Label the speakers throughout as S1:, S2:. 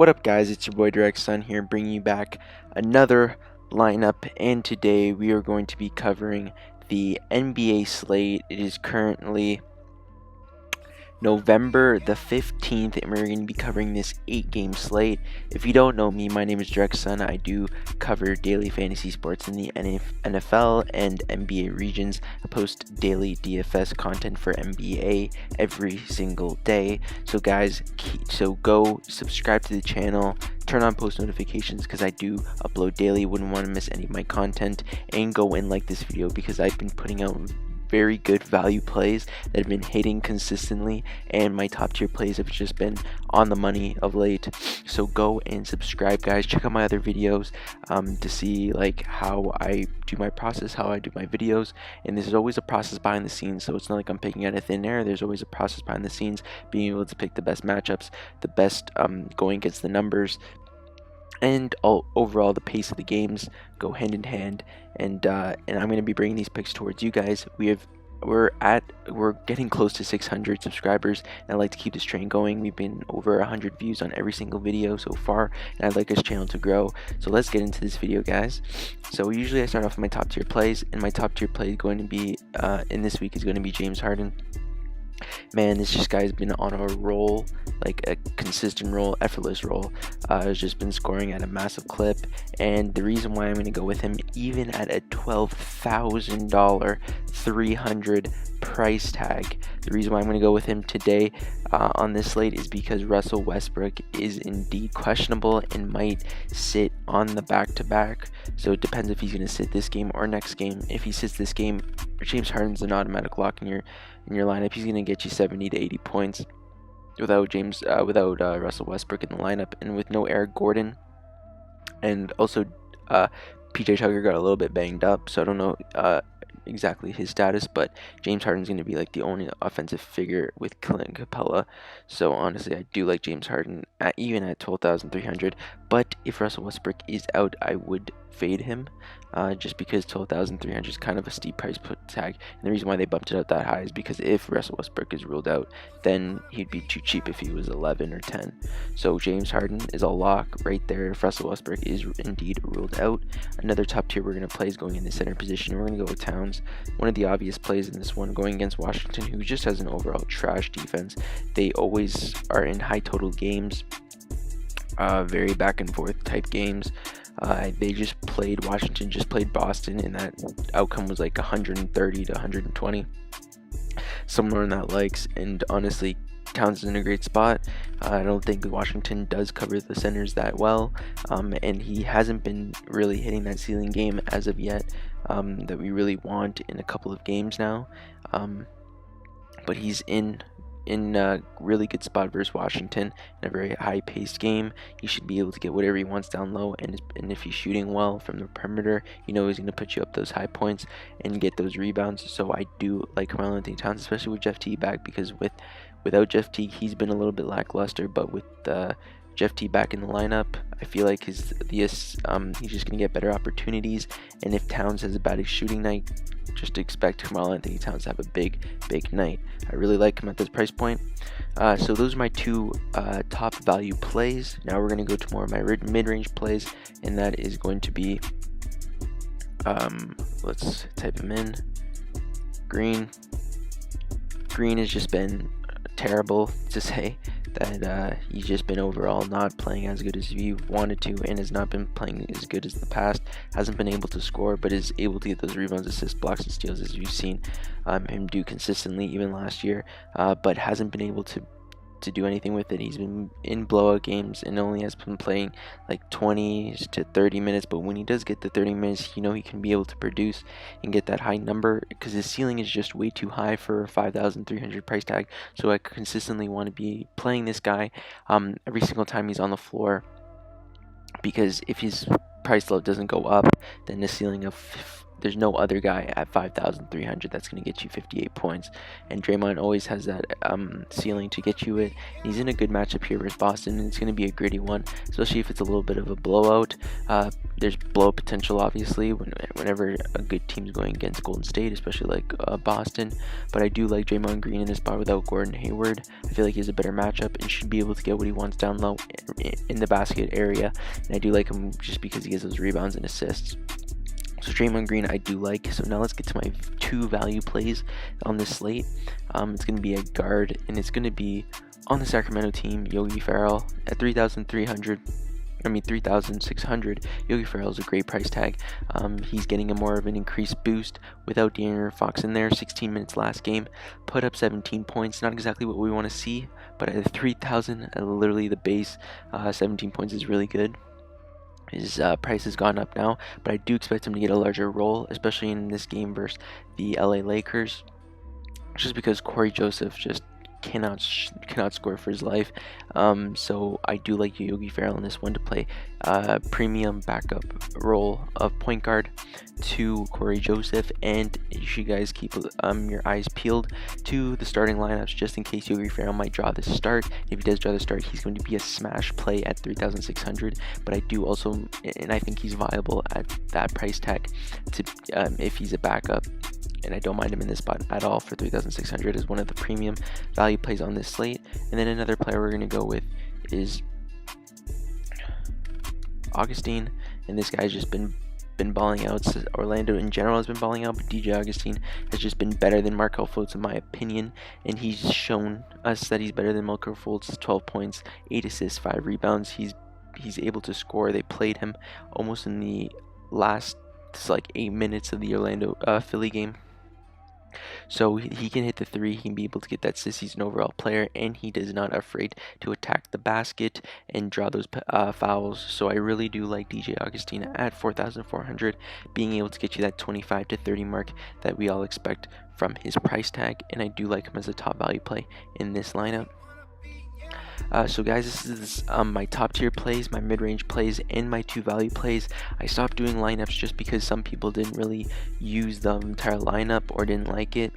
S1: What up, guys? It's your boy Directsun here, bringing you back another lineup, and today we are going to be covering the NBA slate. It is currently November the 15th, and we're going to be covering this 8-game slate. If you don't know me, my name is Directsun. I do cover daily fantasy sports in the NFL and NBA regions. I post daily DFS content for NBA every single day. So guys, go subscribe to the channel, turn on post notifications because I do upload daily. Wouldn't want to miss any of my content, and go and like this video because I've been putting out very good value plays that have been hitting consistently, and my top tier plays have just been on the money of late. So go and subscribe, guys. Check out my other videos to see like how I do my process, how I do my videos. And this is always a process behind the scenes, so it's not like I'm picking out of thin air. There's always a process behind the scenes, being able to pick the best matchups, the best going against the numbers, and overall the pace of the games go hand in hand. And I'm going to be bringing these picks towards you guys. We're getting close to 600 subscribers, and I'd like to keep this train going. We've been over 100 views on every single video so far, and I'd like this channel to grow. So let's get into this video, guys. So usually I start off with my top tier plays, and my top tier play is going to be in this week is going to be James Harden. Man, this guy's been on a roll, like a consistent roll, effortless roll. Has just been scoring at a massive clip, and the reason why I'm going to go with him even at a $12,000 300 price tag, the reason why I'm going to go with him today on this slate is because Russell Westbrook is indeed questionable and might sit on the back-to-back. So it depends if he's going to sit this game or next game. If he sits this game, James Harden's an automatic lock in your lineup. He's going to get you 70 to 80 points without Russell Westbrook in the lineup, and with no Eric Gordon. And also PJ Tucker got a little bit banged up, so I don't know exactly his status, but James Harden's going to be like the only offensive figure with Clint Capella. So honestly, I do like James Harden even at 12,300. But if Russell Westbrook is out, I would fade him, just because 12,300 is kind of a steep price tag. And the reason why they bumped it out that high is because if Russell Westbrook is ruled out, then he'd be too cheap if he was 11 or 10. So James Harden is a lock right there if Russell Westbrook is indeed ruled out. Another top tier we're going to play is going in the center position. We're going to go with Towns. One of the obvious plays in this one, going against Washington, who just has an overall trash defense. They always are in high total games, very back and forth type games. Washington just played Boston, and that outcome was like 130 to 120, somewhere in that likes. And honestly, Towns is in a great spot. I don't think Washington does cover the centers that well, and he hasn't been really hitting that ceiling game as of yet that we really want in a couple of games now. But he's in a really good spot versus Washington in a very high-paced game. He should be able to get whatever he wants down low, and if he's shooting well from the perimeter, he's going to put you up those high points and get those rebounds. So I do like Carmelo Anthony Towns, especially with Jeff Teague back, because without Jeff Teague, he's been a little bit lackluster, but with Jeff Teague back in the lineup, I feel like he's just going to get better opportunities. And if Towns has a bad shooting night, just expect Carmelo Anthony Towns to have a big night. I really like him at this price point. So those are my two top value plays. Now we're going to go to more of my mid-range plays, and that is going to be, let's type him in. Green has just been terrible, to say that he's just been overall not playing as good as he wanted to, and has not been playing as good as the past. Hasn't been able to score, but is able to get those rebounds, assists, blocks, and steals, as you've seen him do consistently even last year, but hasn't been able to do anything with it. He's been in blowout games and only has been playing like 20 to 30 minutes, but when he does get the 30 minutes, he can be able to produce and get that high number, because his ceiling is just way too high for a 5,300 price tag. So I consistently want to be playing this guy every single time he's on the floor, because if his price level doesn't go up, then the ceiling of there's no other guy at 5,300 that's going to get you 58 points. And Draymond always has that ceiling to get you it. He's in a good matchup here versus Boston, and it's going to be a gritty one, especially if it's a little bit of a blowout. There's blow potential, obviously, whenever a good team's going against Golden State, especially like Boston. But I do like Draymond Green in this spot without Gordon Hayward. I feel like he has a better matchup and should be able to get what he wants down low in the basket area. And I do like him just because he gets those rebounds and assists. So Draymond Green I do like. So now let's get to my 2 value plays on this slate. It's going to be a guard, and it's going to be on the Sacramento team, YOGI FERRELL at 3,600. YOGI FERRELL is a great price tag. He's getting a more of an increased boost without De'Aaron Fox in there. 16 minutes last game, put up 17 points. Not exactly what we want to see, but at 3,000, literally the base, 17 points is really good. His price has gone up now, but I do expect him to get a larger role, especially in this game versus the LA Lakers, just because Corey Joseph just cannot score for his life. So I do like YOGI FERRELL in this one to play premium backup role of point guard to Corey Joseph, and you should guys keep your eyes peeled to the starting lineups just in case YOGI FERRELL might draw the start. If he does draw the start, he's going to be a smash play at 3,600, but I do also, and I think he's viable at that price tag to if he's a backup. And I don't mind him in this spot at all for 3,600 as one of the premium value plays on this slate. And then another player we're going to go with is Augustin, and this guy's just been balling out. So Orlando in general has been balling out, but DJ Augustin has just been better than Markelle Fultz in my opinion, and he's shown us that he's better than Markelle Fultz. 12 points, 8 assists, 5 rebounds. He's able to score. They played him almost in the last 8 minutes of the Orlando Philly game. So he can hit the 3, he can be able to get that assist. He's an overall player, and he is not afraid to attack the basket and draw those fouls. So I really do like DJ Augustin at 4,400, being able to get you that 25 to 30 mark that we all expect from his price tag, and I do like him as a top value play in this lineup. So guys, this is my top tier plays, my mid-range plays, and my 2 value plays. I stopped doing lineups just because some people didn't really use the entire lineup or didn't like it.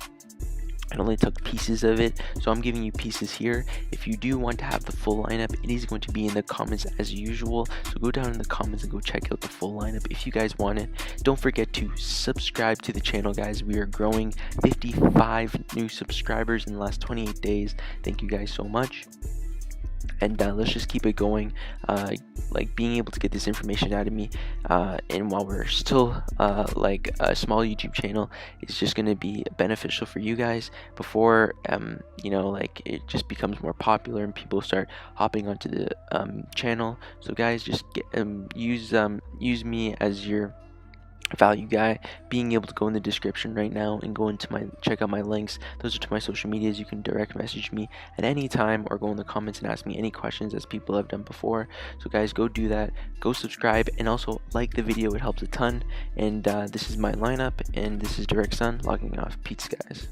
S1: I only took pieces of it, so I'm giving you pieces here. If you do want to have the full lineup, it is going to be in the comments as usual, so go down in the comments and go check out the full lineup if you guys want it. Don't forget to subscribe to the channel, guys. We are growing 55 new subscribers in the last 28 days. Thank you guys so much. And let's just keep it going, like being able to get this information out of me, and while we're still like a small YouTube channel, it's just going to be beneficial for you guys before you know, like it just becomes more popular and people start hopping onto the channel. So guys, just use me as your value guy, being able to go in the description right now and go into check out my links. Those are to my social medias. You can direct message me at any time or go in the comments and ask me any questions as people have done before. So guys, go do that, go subscribe, and also like the video. It helps a ton. And this is my lineup, and this is Directsun logging off. Peace, guys.